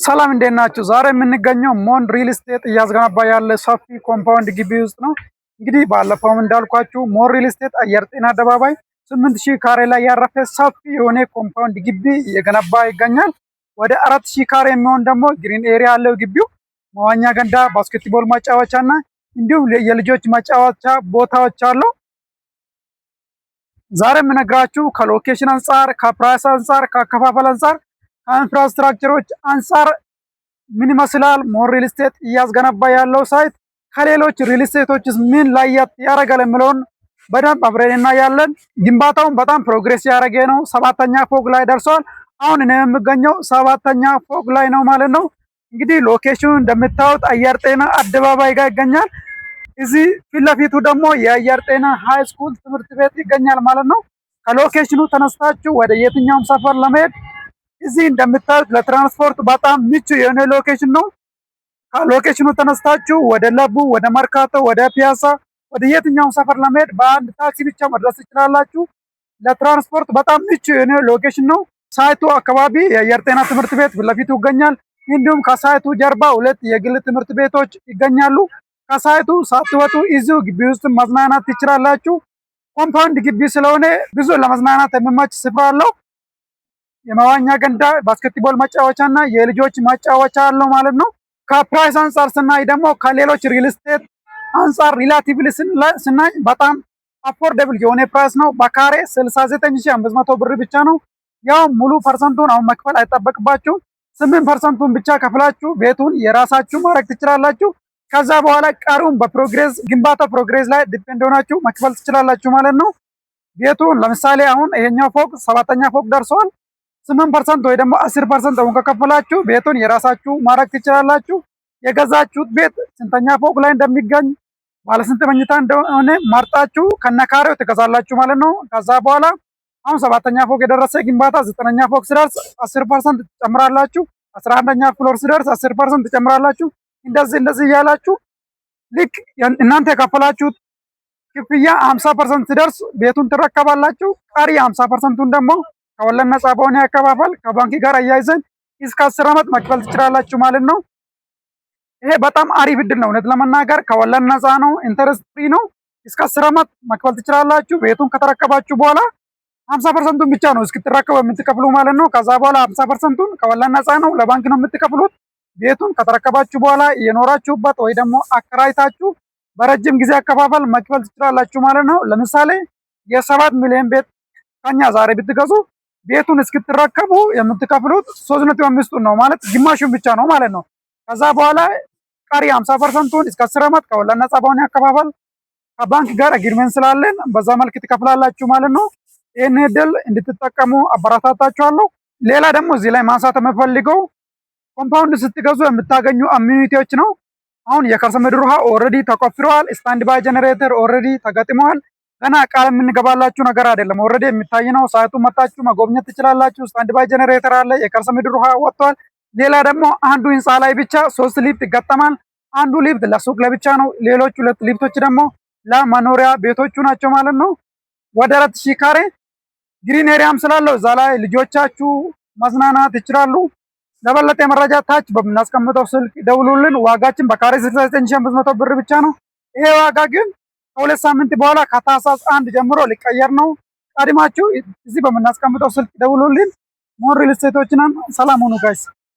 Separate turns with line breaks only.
ሰላም እንዴት ናችሁ? ዛሬ የምንገኘው ሞን ሪል ስቴት እያስገነባ ያለ ሰፊ ኮምፓውንድ ግቢ ውስጥ ነው። እንግዲህ ባለፈውም እንዳልኳችሁ ሞን ሪል ስቴት አየር ጤና አደባባይ 8000 ካሬ ላይ ያረፈ ሰፊ የሆነ ኮምፓውንድ ግቢ እየገነባ ይገኛል። ወደ 4000 ካሬ የሚሆን ደግሞ ግሪን ኤሪያ ያለው ግቢው መዋኛ ገንዳ፣ ባስኬትቦል ማጫወቻ እና እንዲሁም የልጆች ማጫወቻ ቦታዎች አለው። ዛሬ የምነግራችሁ ከሎኬሽን አንጻር፣ ከፕራይስ አንጻር፣ ከአከፋፈል አንጻር፣ ከኢንፍራስትራክቸሮች አንጻር ምን ይመስላል ሞን ሪል ስቴት እያስገነባ ያለው ሳይት ከሌሎች ሪል ስቴቶችስ ምን ለየት ያደርጋል የሚለውን በደንብ አብረን እናያለን። ግንባታውን በጣም ፕሮግሬስ ያደረገ ነው። 7ኛ ፎቅ ላይ ደርሷል። አሁን እኔ የምገኘው 7ኛ ፎቅ ላይ ነው ማለት ነው። እንግዲህ ሎኬሽኑ እንደምታዩት አየር ጤና አደባባይ ጋር ይገኛል። እዚህ ፊት ለፊቱ ደግሞ የአየር ጤና ሃይ ስኩል ትምህርት ቤት ይገኛል ማለት ነው። ከሎኬሽኑ ተነስታችሁ ወደ የትኛውም ሰፈር ለመሄድ እዚህ እንደምታዩት ለትራንስፖርት በጣም ምቹ የሆነ ሎኬሽን ነው። ከሎኬሽኑ ተነስታችሁ ወደ ለቡ፣ ወደ መርካቶ፣ ወደ ፒያሳ፣ ወደ የትኛውም ሰፈር ለመሄድ በአንድ ታክሲ ብቻ መድረስ ትችላላችሁ። ለትራንስፖርት በጣም ምቹ የሆነ ሎኬሽን ነው። ሳይቱ አካባቢ የአየር ጤና ትምህርት ቤት ፊት ለፊቱ ይገኛል። እንዲሁም ከሳይቱ ጀርባ 2 የግል ትምህርት ቤቶች ይገኛሉ። ከሳይቱ ሳትወጡ እዚሁ ግቢ ውስጥ መዝናናት ትችላላችሁ። ኮምፓውንድ ግቢ ስለሆነ ብዙ ለመዝናናት የሚመች ስፍራ አለው። የመዋኛ ገንዳ፣ ባስኬትቦል ማጫወቻ እና የልጆች ማጫወቻ አለው ማለት ነው። ከፕራይስ አንጻር ስናይ ደግሞ ከሌሎች ሪል ስቴት አንጻር ሪላቲቭሊ ስናይ በጣም አፎርደብል የሆነ ፕራይስ ነው። በካሬ 69500 ብር ብቻ ነው። ያው ሙሉ ፐርሰንቱን አሁን መክፈል አይጠበቅባችሁ። 8% ብቻ ከፍላችሁ ቤቱን የራሳችሁ ማድረግ ትችላላችሁ። ከዛ በኋላ ቀሩን በፕሮግሬስ ግንባታ ፕሮግሬስ ላይ ዲፔንድ ሆናችሁ መክፈል ትችላላችሁ ማለት ነው። ቤቱን ለምሳሌ አሁን ይሄኛው ፎቅ 7ኛ ፎቅ ደርሷል። 8% ወይ ደግሞ 10% አሁን ከከፈላችሁ ቤቱን የራሳችሁ ማድረግ ትችላላችሁ። የገዛችሁት ቤት ስንተኛ ፎቅ ላይ እንደሚገኝ ባለ ስንት መኝታ እንደሆነ መርጣችሁ ከነካሬው ትገዛላችሁ ማለት ነው። ከዛ በኋላ አሁን 7ኛ ፎቅ የደረሰ ግንባታ 9ኛ ፎቅ ሲደርስ 10% ትጨምራላችሁ። 11ኛ ፍሎር ሲደርስ 10% ትጨምራላችሁ። እንደዚህ እያላችሁ ልክ እናንተ የከፈላችሁት ክፍያ 50% ሲደርስ ቤቱን ትረከባላችሁ። ቀሪ 50%ቱን ደግሞ ከወለድ ነፃ በሆነ አከፋፈል ከባንክ ጋር አያይዘን እስከ 10 ዓመት መክፈል ትችላላችሁ ማለት ነው። ይሄ በጣም አሪፍ እድል ነው። እውነት ለመናገር ከወለድ ነፃ ነው፣ ኢንተረስት ፍሪ ነው። እስከ 10 ዓመት መክፈል ትችላላችሁ። ቤቱን ከተረከባችሁ በኋላ 50%ቱን ብቻ ነው እስክትረከቡ የምትከፍሉ ማለት ነው። ከዛ በኋላ 50%ቱን ከወለድ ነፃ ነው፣ ለባንክ ነው የምትከፍሉት። ቤቱን ከተረከባችሁ በኋላ የኖራችሁበት ወይ ደግሞ አከራይታችሁ በረጅም ጊዜ አከፋፈል መክፈል ትችላላችሁ ማለት ነው። ለምሳሌ የ7 ሚሊዮን ቤት ከኛ ዛሬ ብትገዙ ቤቱን እስክትረከቡ የምትከፍሉት 3.5 ነው ማለት ግማሹን ብቻ ነው ማለት ነው። ከዛ በኋላ ቀሪ 50%ቱን እስከ 10 ዓመት ከወለድ ነፃ በሆነ አከፋፈል ከባንክ ጋር አግሪመንት ስላለን በዛ መልክ ትከፍላላችሁ ማለት ነው። ይህን እድል እንድትጠቀሙ አበረታታችኋለሁ። ሌላ ደግሞ እዚህ ላይ ማንሳት የምፈልገው ኮምፓውንድ ስትገዙ የምታገኙ አሚኒቲዎች ነው። አሁን የከርሰ ምድር ውሃ ኦልሬዲ ተቆፍረዋል። ስታንድ ባይ ጀነሬተር ኦልሬዲ ተገጥመዋል። ገና ቃል የምንገባላችሁ ነገር አይደለም። ኦልሬዲ የሚታይ ነው። ሳይቱ መጣችሁ መጎብኘት ትችላላችሁ። ስታንድ ባይ ጀነሬተር አለ። የከርሰ ምድር ውሃ ወጥቷል። ሌላ ደግሞ አንዱ ህንፃ ላይ ብቻ 3 ሊፍት ይገጠማል። አንዱ ሊፍት ለሱቅ ለብቻ ነው። ሌሎች 2 ሊፍቶች ደግሞ ለመኖሪያ ቤቶቹ ናቸው ማለት ነው። ወደ 4000 ካሬ ግሪን ኤሪያም ስላለው እዛ ላይ ልጆቻችሁ መዝናናት ይችላሉ። ለበለጠ መረጃ ታች በምናስቀምጠው ስልክ ደውሉልን። ዋጋችን በካሬ 69500 ብር ብቻ ነው። ይሄ ዋጋ ግን ከ2 ሳምንት በኋላ ከታህሳስ 1 ጀምሮ ሊቀየር ነው። ቀድማችሁ እዚህ በምናስቀምጠው ስልክ ደውሉልን። ሞን ሪል ስቴቶችንን ሰላም ሁኑ ጋይስ።